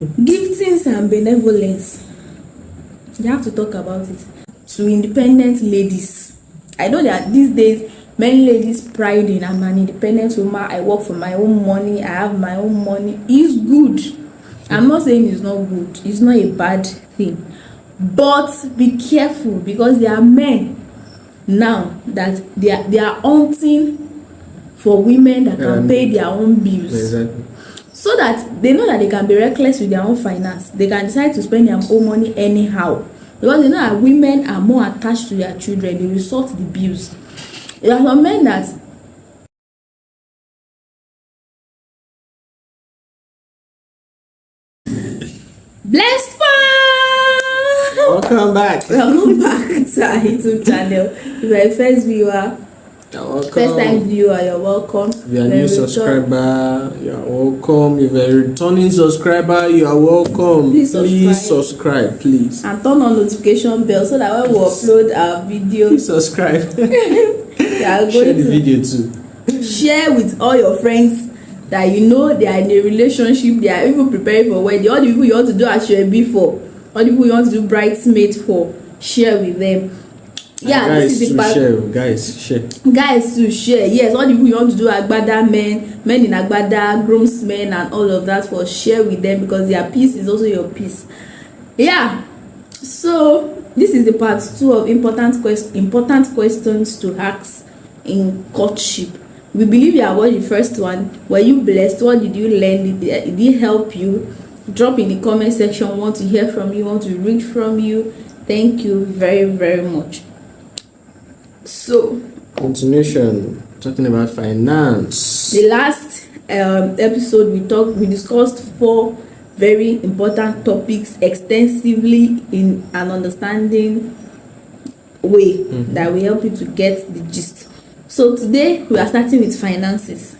Giftings and benevolence. You have to talk about it. To independent ladies. I know that these days many ladies pride in I'm an independent woman. I work for my own money. I have my own money. It's good. I'm not saying it's not good. It's not a bad thing. But be careful, because there are men now that they are hunting for women that can pay their own bills. Exactly. So that they know that they can be reckless with their own finance. They can decide to spend their own money anyhow, because they know that women are more attached to their children. They will sort the bills. There are some men that blessed fan. Welcome back. Welcome back to our YouTube channel. If you are a first viewer, first time viewer, you're welcome. If you are a new subscriber, you are welcome. If you are a returning subscriber, you are welcome. Please subscribe, please. And turn on notification bell so that when we upload our videos, please subscribe. Share the video too. Share with all your friends that you know they are in a relationship, they are even preparing for wedding. All the people you want to do ashwebi for, all the people you want to do bridesmaid for, share with them. Yeah, guys, this is the part. Guys to share. Yes, all the people you want to do agbada men in agbada, groomsmen and all of that, for share with them, because their peace is also your peace. Yeah, so this is the part 2 of important questions to ask in courtship. We believe you have watched the first one. Were you blessed? What did you learn? Did it help you? Drop in the comment section. Want to hear from you, want to read from you. Thank you very, very much. So, continuation, talking about finance. The last episode we discussed 4 very important topics extensively in an understanding way that will help you to get the gist. So today we are starting with finances.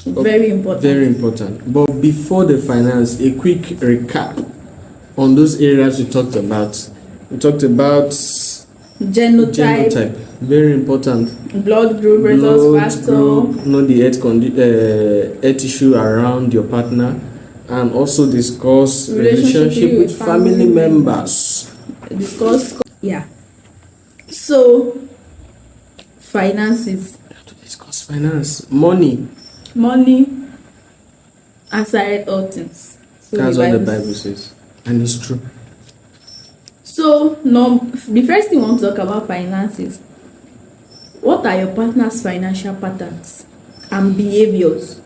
Very important. Very important. But before the finance, a quick recap on those areas we talked about. We talked about genotype. Very important. Blood group, resource factor. Know the health issue around your partner, and also discuss relationship with family members. So finances. We have to discuss finance. Money, aside all things. So that's what the Bible says, and it's true. So now, the first thing we want to talk about finances. What are your partner's financial patterns and behaviors?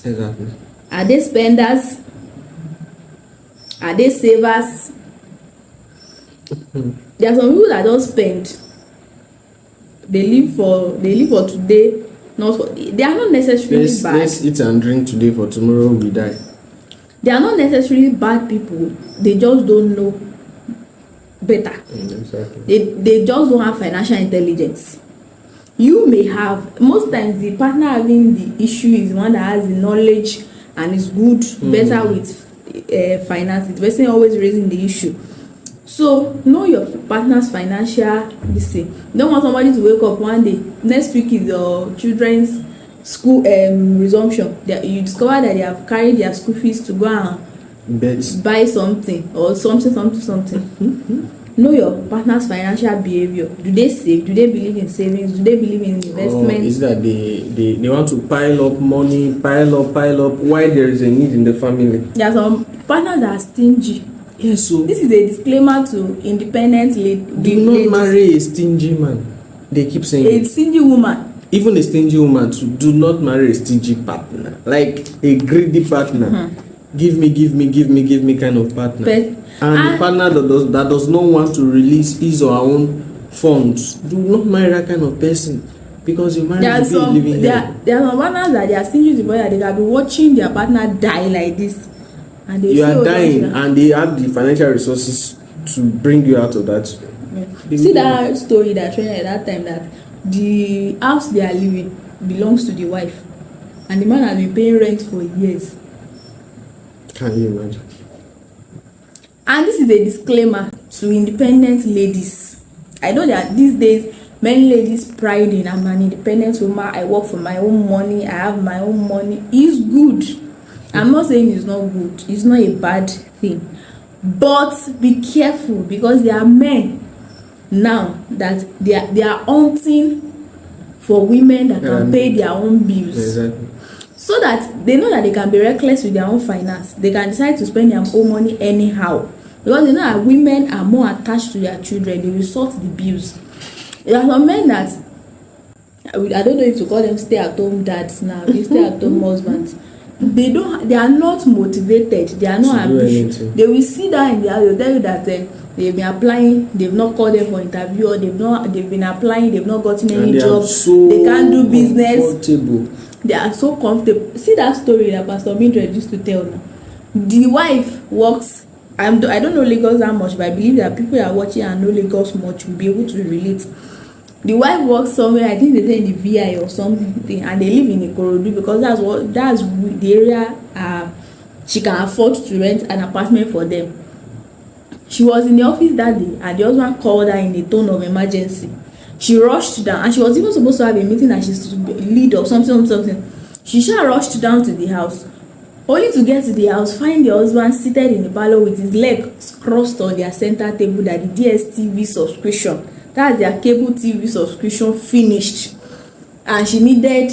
Exactly. Are they spenders? Are they savers? There are some people that don't spend. They live for today, not for. They are not necessarily bad. Let's eat and drink today, for tomorrow we die. They are not necessarily bad people. They just don't know better. Exactly. They just don't have financial intelligence. You may have, most times the partner having the issue is one that has the knowledge and is good, better with finance. The person always raising the issue. So know your partner's financial thing. You don't want somebody to wake up one day, next week is your children's school resumption. You discover that they have carried their school fees to go and buy something or something. Know your partner's financial behavior. Do they save? Do they believe in savings? Do they believe in investment? Is that they want to pile up money, pile up while there is a need in the family? There are some partners that are stingy. Yes, so this is a disclaimer to independent ladies. Do not marry a stingy man. They keep saying a stingy woman. Even a stingy woman too. Do not marry a stingy partner, like a greedy partner. Give me kind of partner. And the partner that does not want to release his or her own funds, do not marry that kind of person, because you marry to be living here. There are some partners that they are stingy to the point that they can be watching their partner die like this, and they are dying, and they have the financial resources to bring you out of that. See that story that trended at that time, that the house they are living belongs to the wife, and the man has been paying rent for years. Can you imagine? And this is a disclaimer to independent ladies. I know that these days many ladies pride in I'm an independent woman. I work for my own money. I have my own money. It's good. I'm not saying it's not good, it's not a bad thing, but be careful, because there are men now that they are hunting for women that can pay their own bills. Exactly. So that they know that they can be reckless with their own finance. They can decide to spend their own money anyhow, because they know that women are more attached to their children. They will sort the bills. There are some men that, I don't know if to call them stay-at-home dads now, stay-at-home husbands. They are not motivated. They are not ambitious. They will sit down in the house. They'll tell you that they've been applying. They've not called them for interview, or they've been applying. They've not gotten any job. They can't do business. They are so comfortable. See that story that Pastor Mildred used to tell now. The wife works. I don't know Lagos that much, but I believe that people that are watching and know Lagos much will be able to relate. The wife works somewhere, I think they say in the VI or something, and they live in Ikorodu, because that's the area she can afford to rent an apartment for them. She was in the office that day, and the husband called her in a tone of emergency. She rushed down, and she was even supposed to have a meeting that she's to lead or something. She rushed down to the house, only to get to the house, find the husband seated in the parlor with his legs crossed on their center table, that the DSTV subscription, that's their cable TV subscription, finished, and she needed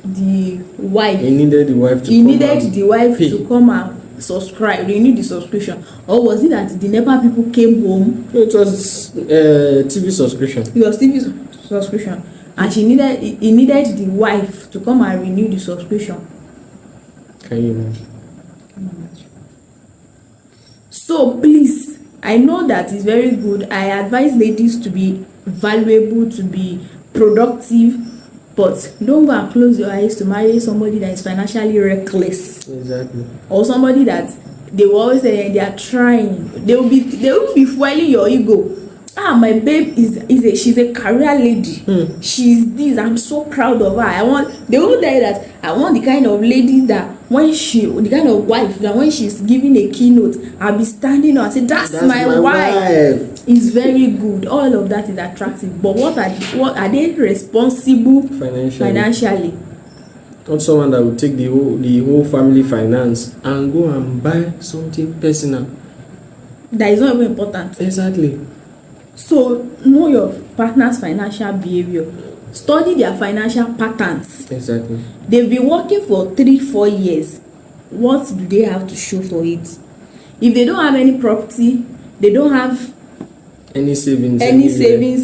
the wife. He needed the wife to come and subscribe. They need the subscription, or was it that the NEPA people came home? It was TV subscription. It was TV subscription, and he needed the wife to come and renew the subscription. Can you imagine? So please, I know that is very good. I advise ladies to be valuable, to be productive, but don't go and close your eyes to marry somebody that is financially reckless. Exactly. Or somebody that they will always say they are trying. They will be fueling your ego. My babe she's a career lady. She's this. I'm so proud of her. They will tell you that I want the kind of lady that the kind of wife that when she's giving a keynote, I'll be standing up and say, that's my wife. It's very good. All of that is attractive. But what are they responsible financially? Not someone that will take the whole family finance and go and buy something personal that is not even important. Exactly. So know your partner's financial behavior. Study their financial patterns. Exactly. They've been working for 3-4 years. What do they have to show for it? If they don't have any property, they don't have any savings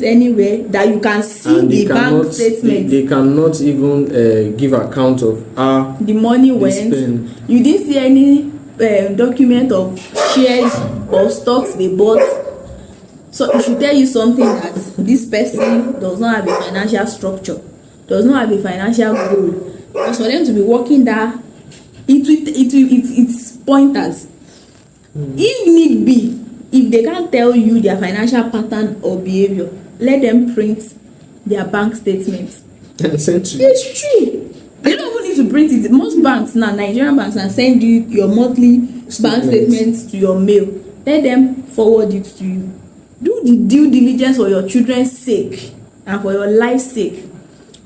anywhere that you can see the bank statement. They cannot even give account of how the money went. You didn't see any document of shares or stocks they bought. So it should tell you something that this person does not have a financial structure, does not have a financial goal. Because for them to be working that, it's pointers. If need be, if they can't tell you their financial pattern or behavior, let them print their bank statements. It's true. They don't even need to print it. Most banks now, Nigerian banks, and send you your monthly bank statements to your mail. Let them forward it to you. Do the due diligence for your children's sake and for your life's sake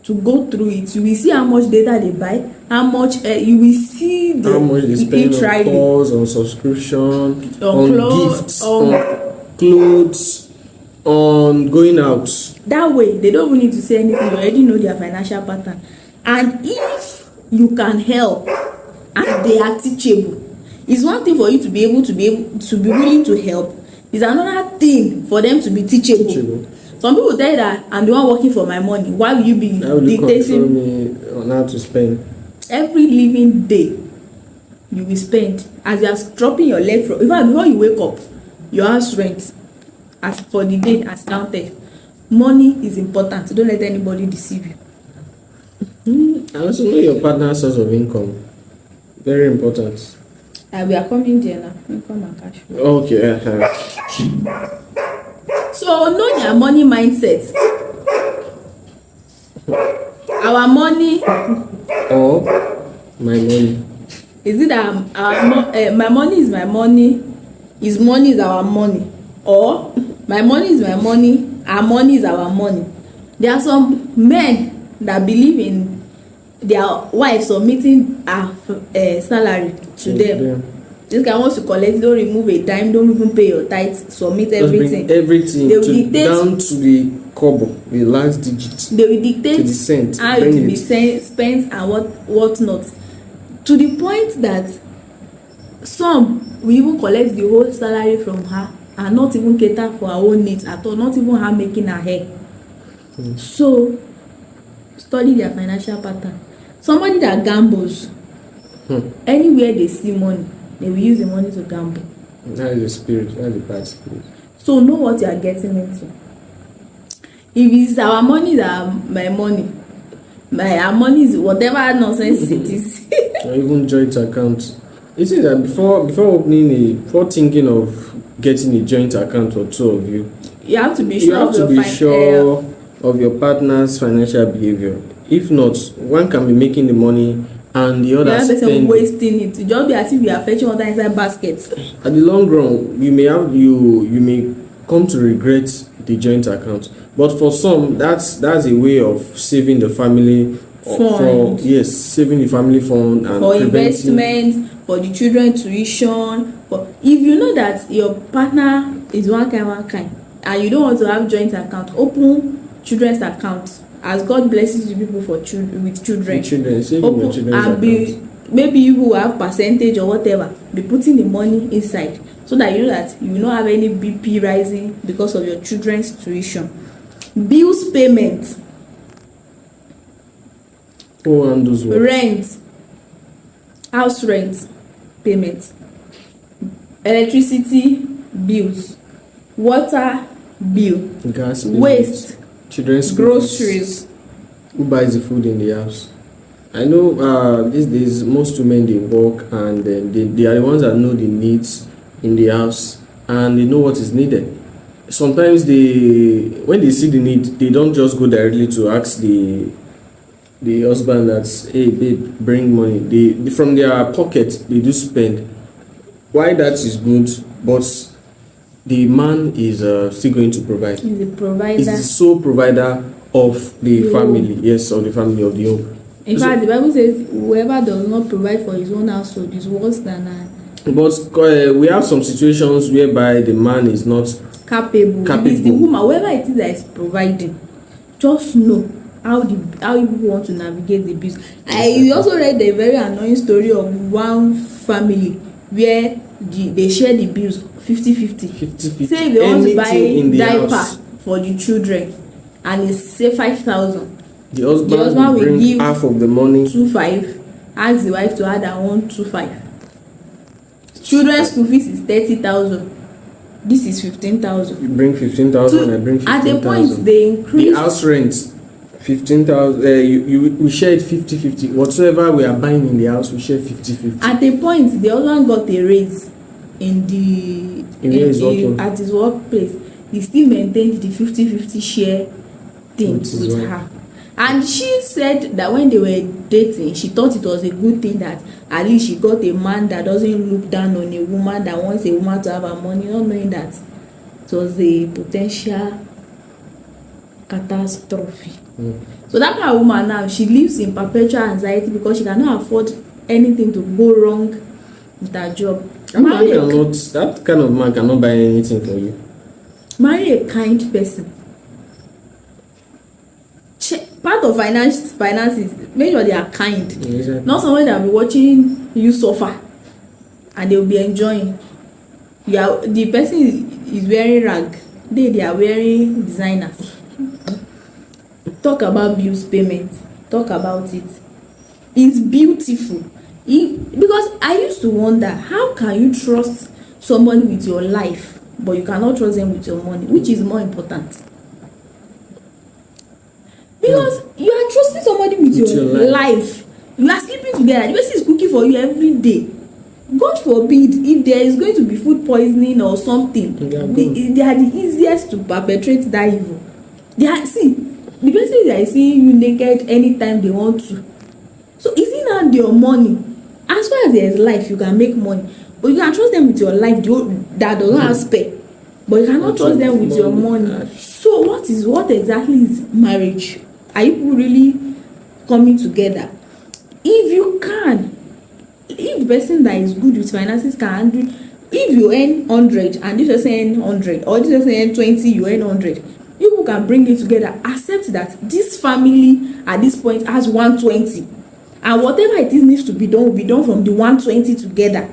to go through it. You will see how much data they buy, how much you will see how much they spend on calls, on subscription, on gifts, on clothes, on going out. That way, they don't even need to say anything. You already know their financial pattern. And if you can help and they are teachable, it's one thing for you to be willing to help. It's another thing for them to be teachable. Some people tell you that I'm the one working for my money. Why will you be dictating me on how to spend? Every living day you will spend as you are dropping your leg from, even before you wake up, your house rent as for the day as counted. Money is important. Don't let anybody deceive you. I also know your partner's source of income. Very important. We are coming there now. Income and cash flow. Okay. So know their money mindset. Our money or my money. Is it that my money is my money, his money is our money, or my money is my money, our money is our money? There are some men that believe in their wife submitting her salary to them. This guy wants to collect, don't remove a dime, don't even pay your tithes, submit everything. Everything they will dictate down to the kobo, the last digit. They will dictate to the cent, how it will be spent and what not. To the point that some will even collect the whole salary from her and not even cater for her own needs at all, not even her making her hair. So study their financial pattern. Somebody that gambles, anywhere they see money, they will use the money to gamble. That is a spirit. That is a bad spirit. So know what you are getting into. If it's our money, that my money, our money is whatever nonsense it is. Or even joint account. You see that before thinking of getting a joint account for two of you, you have to be sure. You have to be sure of your partner's financial behavior. If not, one can be making the money and the other spending, wasting it. It just be as if you are fetching water inside baskets. At the long run, you may come to regret the joint account. But for some, that's a way of saving the family fund. Saving the family fund and for investment, for the children tuition. If you know that your partner is one kind, and you don't want to have joint account, open children's account. As God blesses you people with children, maybe you will have percentage or whatever, be putting the money inside so that you know that you will not have any BP rising because of your children's tuition. Bills payment, rent, house rent payment, electricity bills, water bill, gas bills, waste, children's groceries. Who buys the food in the house? I know these days most women, they work and they are the ones that know the needs in the house and they know what is needed. Sometimes when they see the need, they don't just go directly to ask the husband that, hey babe, bring money. They from their pocket they do spend. Why that is good, but the man is still going to provide. He's the provider. He's the sole provider of the family. Yes, of the family, of the home. In fact, the Bible says whoever does not provide for his own household is worse than But we have some situations whereby the man is not capable. It's the woman, whoever it is that is providing. Just know how you want to navigate the bills. I also read a very annoying story of one family where they share the bills 50-50. Say they want to buy diaper for the children and it's say 5,000. The husband will bring give half of the money. 2,500. Ask the wife to add her own 2,500. Children's school fees is 30,000. This is 15,000. You bring 15,000. I bring 15,000. At the point they increase the house rent 15,000. We share it 50-50. Whatsoever we are buying in the house, we share 50-50. At the point the husband got a raise at his workplace. He still maintained the 50-50 share thing with her. And she said that when they were dating, she thought it was a good thing that at least she got a man that doesn't look down on a woman, that wants a woman to have her money, not knowing that it was a potential catastrophe. So that kind of woman now, she lives in perpetual anxiety because she cannot afford anything to go wrong with her job. That kind of man cannot buy anything for you. Marry a kind person. Part of finances, make sure they are kind. Exactly. Not someone that will be watching you suffer and they will be enjoying. The person is wearing rag, they are wearing designers. Talk about bills payment. Talk about it. It's beautiful. Because I used to wonder, how can you trust somebody with your life but you cannot trust them with your money? Which is more important? Because you are trusting somebody with your life. You are sleeping together. The person is cooking for you every day. God forbid, if there is going to be food poisoning or something, they are the easiest to perpetrate that evil. The person that is seeing you naked anytime they want to. So is it not your money? As far as there is life, you can make money. But you can trust them with your life that does not have spare. But you cannot trust them with your money. So what exactly is marriage? Are you really coming together? if you can, if the person that is good with finances can handle, if you earn 100 and this person earn 100, or this person earn 20, you earn 100, you people can bring it together. Accept that this family at this point has 120, and whatever it is needs to be done will be done from the 120 together,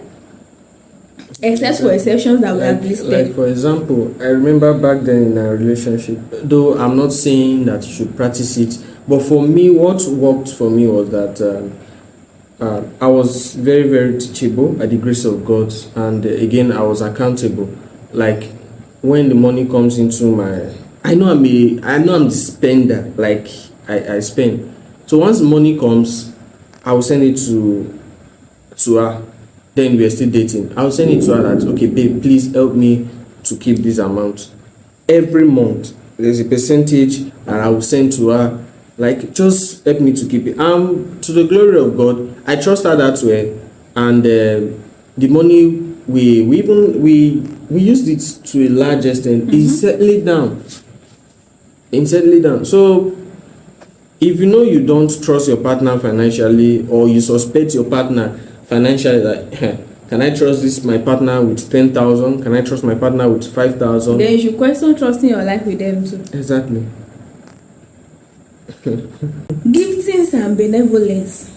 except for exceptions that we have listed. Like for example, I remember back then in our relationship, though I'm not saying that you should practice it, but for me, what worked for me was that I was very, very teachable by the grace of God, and again, I was accountable. Like when the money comes into my, I know I'm the spender. Like I spend. So once the money comes, I will send it to her. Then we are still dating. I will send it to her that, okay, babe, please help me to keep this amount. Every month there's a percentage, and I will send to her. Like, just help me to keep it. To the glory of God, I trust her that way, and the money we used it to a large extent. It's settling down. So, if you know you don't trust your partner financially, or you suspect your partner financially, that can I trust this my partner with 10,000? Can I trust my partner with 5,000? Then you should question trusting your life with them too. Exactly. Giftings and benevolence.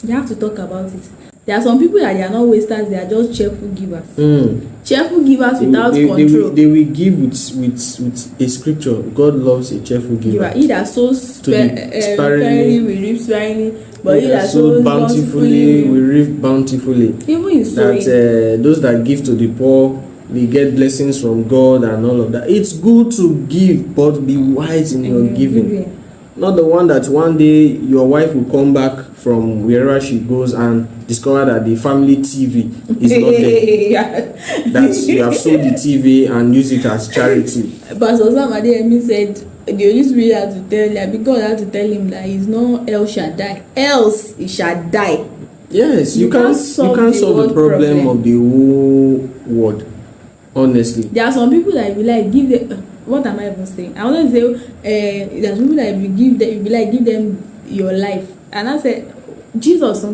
You have to talk about it. There are some people that they are not wasters, they are just cheerful givers. Cheerful givers without control. They will give with a scripture. God loves a cheerful giver. He that sows sparingly will reap sparingly, but he that sows sows bountifully will reap bountifully. Even in sowing, that those that give to the poor, they get blessings from God and all of that. It's good to give, but be wise in your giving. Not the one that one day your wife will come back from wherever she goes and discover that the family TV is not there. That you have sold the TV and use it as charity. Pastor Sam Adeyemi said the Holy Spirit had to tell him, because God had to tell him that he's not El Shaddai, else he shall die. Yes, you can't solve the problem of the whole world. Honestly, there are some people that be like, give them. What am I even saying? I want to say, there's people that if you give them, you be like, give them your life. And I said, Jesus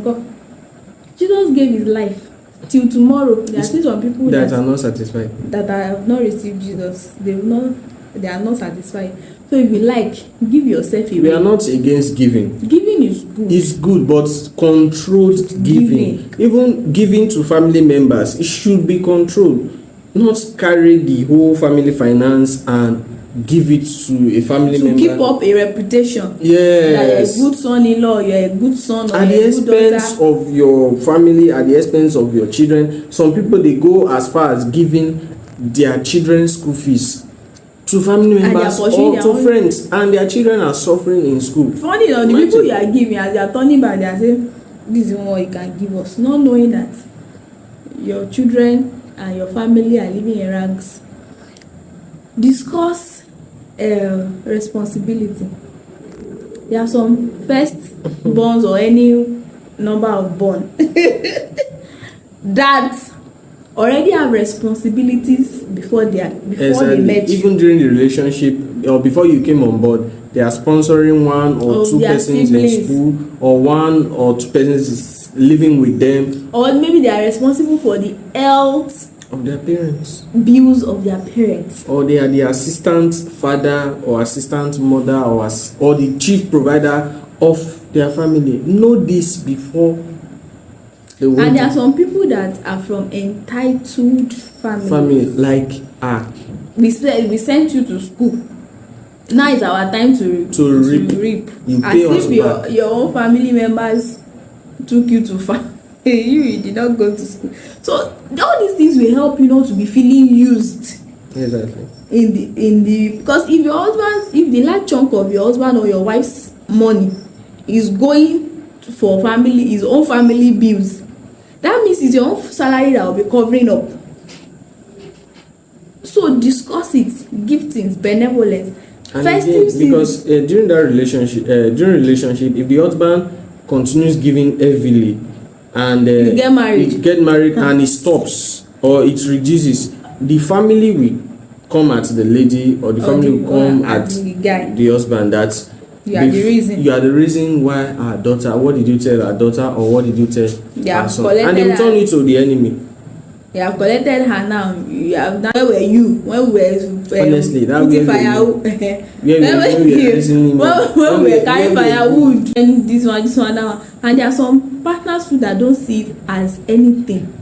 gave his life till tomorrow. There are still some people that are not satisfied, that have not received Jesus. They are not satisfied. So if you like, give yourself away. We are not against giving. Giving is good. It's good, but controlled giving. Even giving to family members, it should be controlled. Not carry the whole family finance and give it to a family member. To keep up a reputation. Yes. That you're a good son-in-law, you're a good son, or at the expense of your family, at the expense of your children. Some people, they go as far as giving their children's school fees to family members or to friends, and their children are suffering in school. Funny enough, the people you are giving, as they are turning back, they are saying, this is what you can give us, not knowing that your children and your family are living in rags. Discuss responsibility. There are some first borns or any number of born that already have responsibilities before they met you. Even during the relationship or before you came on board, they are sponsoring one or two persons in school, or one or two persons living with them, or maybe they are responsible for the health of their parents, bills of their parents, or they are the assistant father or assistant mother or the chief provider of their family. Know this before. And there are some people that are from entitled families. Like we sent you to school. Now is our time to reap. As if your own family members took you to farm. You did not go to school. So all these things will help you not to be feeling used. Exactly. In the because if the large chunk of your husband or your wife's money is going for his own family bills, that means it's your own salary that will be covering up. So discuss it. Giftings, benevolence. And again, because during relationship, if the husband continues giving heavily, and you get married, and it stops or it reduces, the family will come at the lady, or the family will come at the husband, that You are the reason. You are the reason why our daughter. What did you tell our daughter, or what did you tell our son? And they will turn you to the enemy. You have collected her now. You have now. Where were you when we were honestly that putting firewood? When we were carrying firewood, and this one now, and there are some partners who that don't see it as anything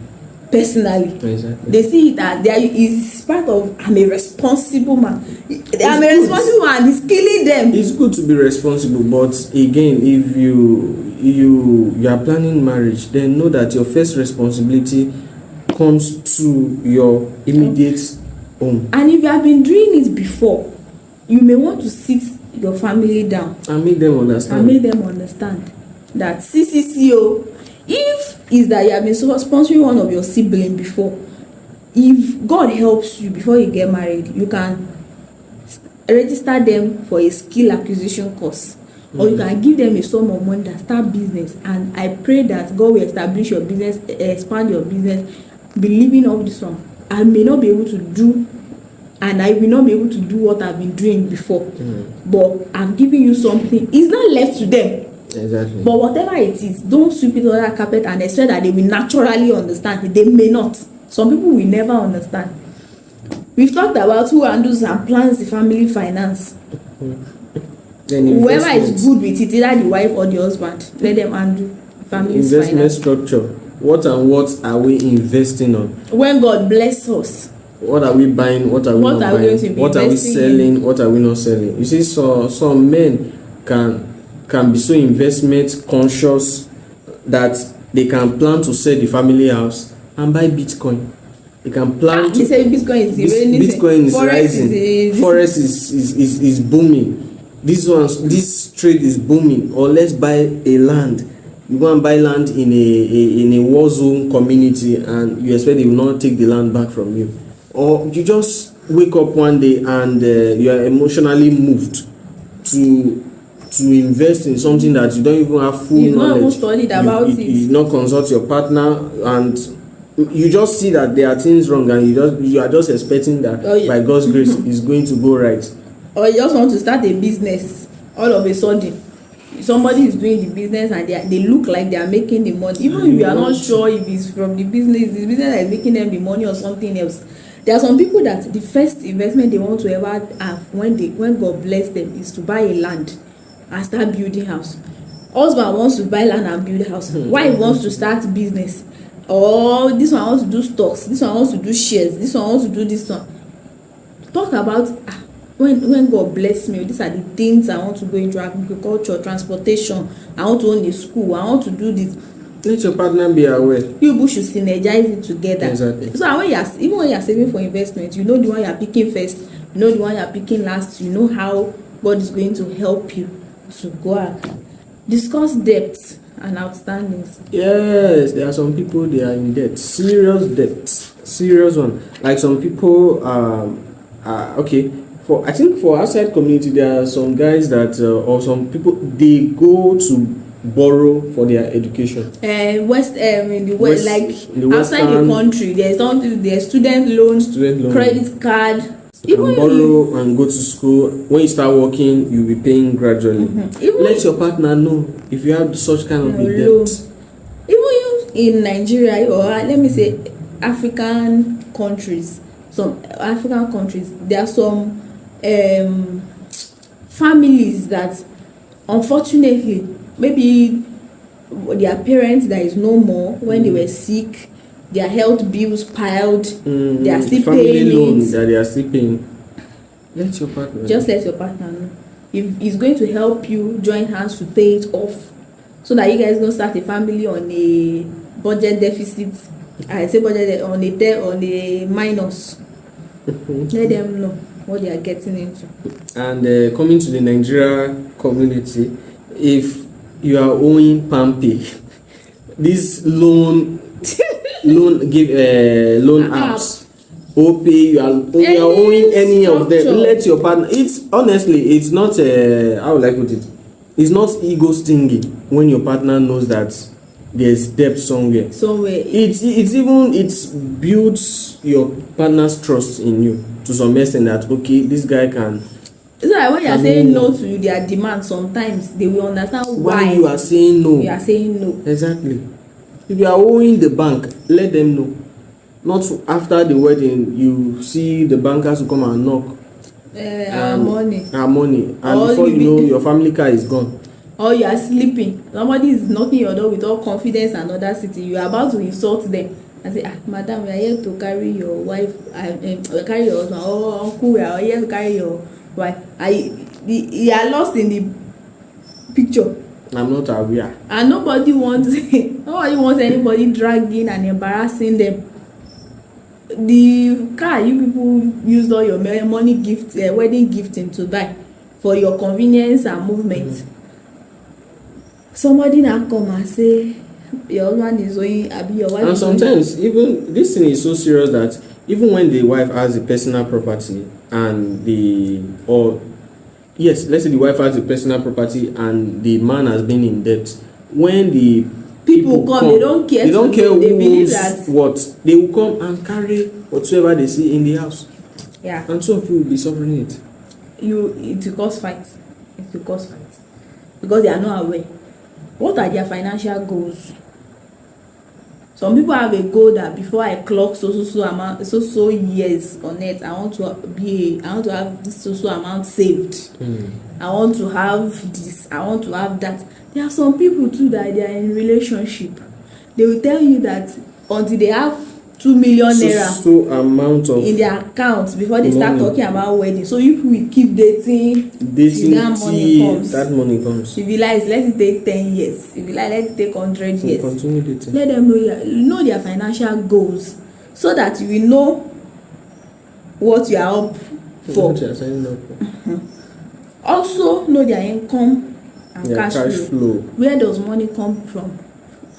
personally. Exactly. They see it as there is part of I'm a responsible man. I'm a responsible man. It's killing them. It's good to be responsible, but again, if you are planning marriage, then know that your first responsibility comes to your immediate home. And if you have been doing it before, you may want to sit your family down and make them understand. That CCCO, if is that you have been sponsoring one of your siblings before, if God helps you before you get married, you can register them for a skill acquisition course. Or you can give them a sum of money that start business, and I pray that God will establish your business, expand your business, believing of this one. I may not be able to do, and I will not be able to do what I've been doing before, but I'm giving you something. It's not left to them. Exactly. But whatever it is, don't sweep it under the carpet and expect that they will naturally understand it. They may not. Some people will never understand. We've talked about who handles and plans the family finance. Whoever is good with it, either the wife or the husband, let them handle family investment finance. Structure. What and what are we investing on? When God bless us, what are we buying? What are we not buying? What are we selling? What are we not selling? You see, so some men can be so investment conscious that they can plan to sell the family house and buy Bitcoin. They can plan to. They say Bitcoin is rising. Forex is booming. This trade is booming. Or let's buy a land. You go and buy land in a war zone community, and you expect they will not take the land back from you. Or you just wake up one day and you are emotionally moved to invest in something that you don't even have full knowledge. Not even studied about it. You not consult your partner, and you just see that there are things wrong, and you are just expecting that by God's grace it's going to go right. Or you just want to start a business. All of a sudden, somebody is doing the business and they look like they are making the money. Even if you are not sure if it's from the business that is making them the money or something else. There are some people that the first investment they want to ever have when God bless them is to buy a land and start building house. Husband wants to buy land and build house. Wife wants to start business. Or this one wants to do stocks. This one wants to do shares. This one wants to do this one. Talk about when God bless me, these are the things I want to go into: agriculture, transportation. I want to own a school. I want to do this. Let your partner be aware. You both should synergize it together. Exactly. So when you're saving for investment, you know the one you're picking first, you know the one you're picking last, you know how God is going to help you to go out. Discuss debts and outstandings. Yes, there are some people, they are in debt, serious one. Like some people okay, I think for outside community there are some guys that or some people, they go to borrow for their education. In the west, like outside the country, there's student loans, credit card. You can borrow and go to school. When you start working, you'll be paying gradually. Let your partner know if you have such kind of a debt. Even in Nigeria, or let me say African countries, there are some families that unfortunately maybe their parents that is no more when they were sick, their health bills piled, they are still paying loans that they are still paying. Let your partner know. If it's going to help you, join hands to pay it off, so that you guys don't start a family on a budget deficit. I say budget on a minus. Let them know what they are getting into. And coming to the Nigeria community, if you are owing Pampi, this loan apps, OP, you are owing any of them. Let your partner. It's not how would I put it? It's not ego stinging when your partner knows that there's debt somewhere. It builds your partner's trust in you to some extent that okay, this guy can So that when you are saying no to their demand, sometimes they will understand why you are saying no. You are saying no. Exactly. If you are owing the bank, let them know. Not after the wedding, you see the bankers will come and knock. Our money. And before you know, your family car is gone. Or you are sleeping. Somebody is knocking your door with all confidence and audacity. You are about to insult them and say, madam, we are here to carry your wife, carry your husband. Oh, uncle, we are here to carry your wife. You are lost in the picture. I'm not aware. And nobody wants anybody dragging and embarrassing them. The car you people used all your money gift, wedding gifting to buy for your convenience and movement. Somebody now come and say your husband is owing, your wife. And sometimes even this thing is so serious that even when the wife has the personal property and let's say the wife has the personal property and the man has been in debt, when the people come, they don't care they believe that what they will come and carry whatsoever they see in the house. Yeah. And so people will be suffering it. It will cause fights. Because they are not aware. What are their financial goals? Some people have a goal that before I clock so years on it, I want to have this so amount saved. I want to have this, I want to have that. There are some people too that they are in relationship. They will tell you that until they have 2 million naira amount of in their account before they start talking about wedding. So if we keep dating till that money comes. If you like, let it take 10 years. If you like, let it take 100 years. Continue dating. Let them know their financial goals so that you will know what you are up for. What you are signing up for. Also know their income and cash flow. Where does money come from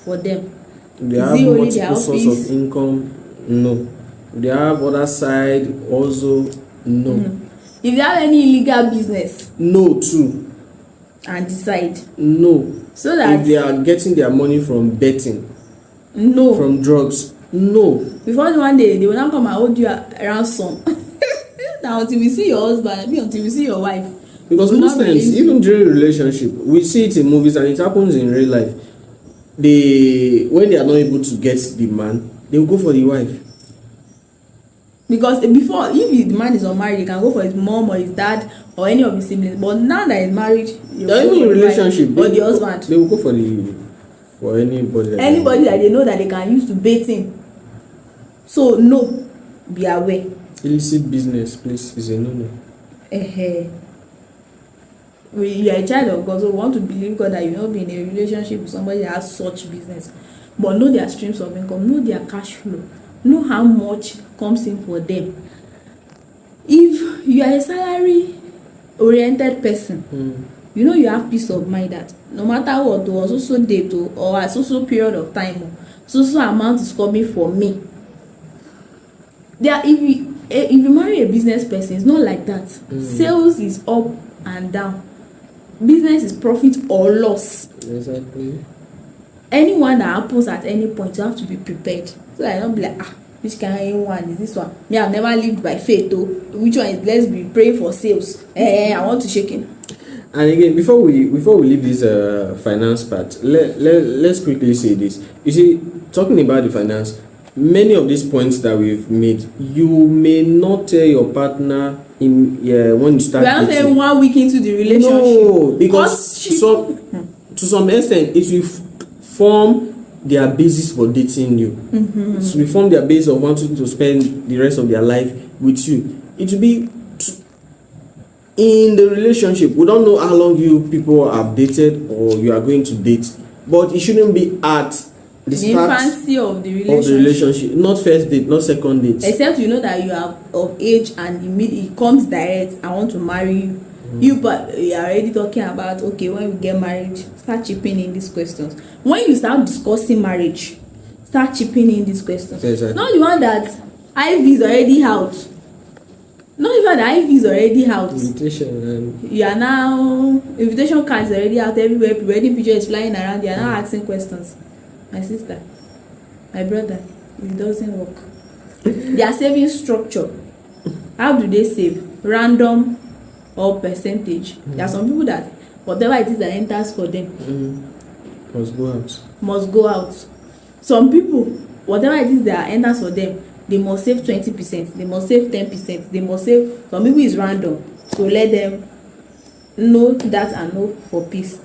for them? They have multiple sources of income. No. They have other side also. No. If you have any illegal business. No too. And decide. No. So that if they are getting their money from betting. No. From drugs. No. Before the one day they will not come and hold you ransom. Now until we see your husband, until we see your wife. Because most times, even during relationship, we see it in movies and it happens in real life. When they are not able to get the man, they will go for the wife. Because before, if the man is unmarried, he can go for his mom or his dad or any of his siblings. But now that he's married, they're even in relationship. Or the husband. They will go for anybody. Anybody that they know that they can use to bait him. So no, be aware. Illicit business, please, is a no-no. You are a child of God, so we want to believe God that you will not be in a relationship with somebody that has such business. But know their streams of income, know their cash flow, know how much comes in for them. If you are a salary oriented person, you know you have peace of mind that no matter what, or so date or a so period of time, so amount is coming for me. If you marry a business person, it's not like that. Sales is up and down. Business is profit or loss. Exactly. Anyone that happens at any point, you have to be prepared. So that I don't be like, which kind of one is this one? Me, I've never lived by faith though. Which one is, let's be praying for sales? I want to shake it. And again, before we leave this finance part, let's quickly say this. You see, talking about the finance, many of these points that we've made, you may not tell your partner when you start. We are not saying 1 week into the relationship. No, because to some extent it will form their basis for dating you. It will form their base of wanting to spend the rest of their life with you. It will be in the relationship. We don't know how long you people have dated or you are going to date, but it shouldn't be at the infancy of the relationship. Not first date, not second date. Except you know that you are of age and it comes direct, I want to marry you. You are already talking about, okay, when we get married, start chipping in these questions. When you start discussing marriage, start chipping in these questions. Exactly. Not the one that IV is already out. Not even the IV is already out. You are now, invitation card is already out everywhere, wedding picture is flying around, you are now asking questions. My sister, my brother, it doesn't work. Their saving structure, how do they save? Random or percentage. There are some people that whatever it is that enters for them must go out. Some people, whatever it is that enters for them, they must save 20%, they must save 10%, they must save. Some people is random, so let them know that and know for peace.